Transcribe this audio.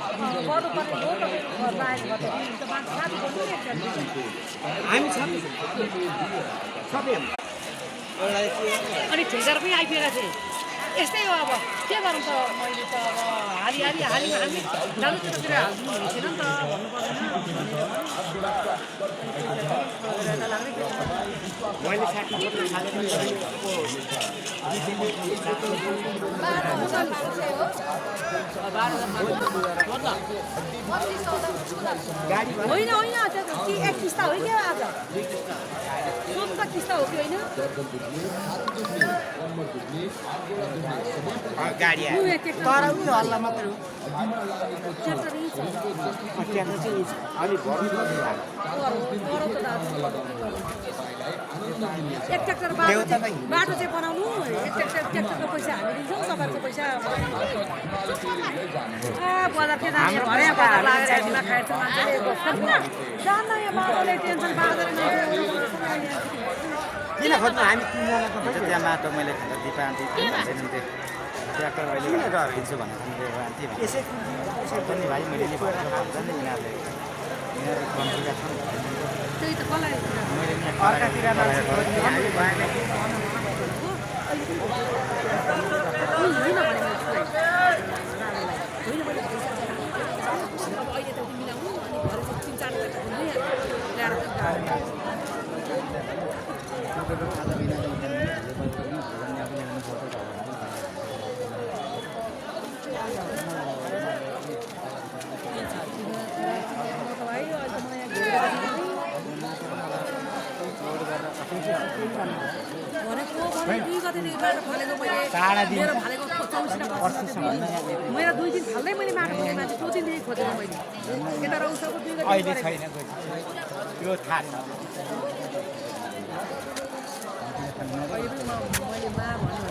गर्नुपर्ने हो तपाईँको घरमा आएको भए त त मान्छे साथी गर्नु नि हामी सबै अनि ठेकेदार पनि आइपुगेका थिए यस्तै हो अब के गरौँ त मैले त अब हालिमा हामी जानु त्यतातिर हालिदिनु हुने थिएन नि त भन्नु पर्दैन मैले 60 होइन होइन त्यो एक किस्ता हो क्या आज सोध्छ किस्ता हो कि होइन गाडी तर उनी हल्ला मात्र हो ट्र्याक्टर चाहिँ अलि भर्नु पर्छ एक ट्र्याक्टर बाटो चाहिँ बनाउनु एक ट्र्याक्टरको पैसा हामी दिन्छौँ तपाईँहरूको पैसा बजारतिर लागेर खाएछ मान्छेले जान्न यहाँ बाटोले टेन्सन बाँधेर किन खोज्नु हामी तिनजनाको त्यहाँ माटो मैले खाँदा दिपान्ति ट्र्याक्टर अहिले किन्छु भनेर यसै पनि भाइ मैले नि भनेर भन्छ नि यिनीहरूले कम्तीका छन् त्यही त कसलाई मैले अर्कातिर मान्छे होइन भने मेरो 2 दिन थाल्दै मैले माटो खोजेँ मान्छे 2 दिनदेखि खोजेर मैले यता रौसाको 2 गते अहिले छैन त्यो थाहा छ अहिले पनि मैले मा भन्नु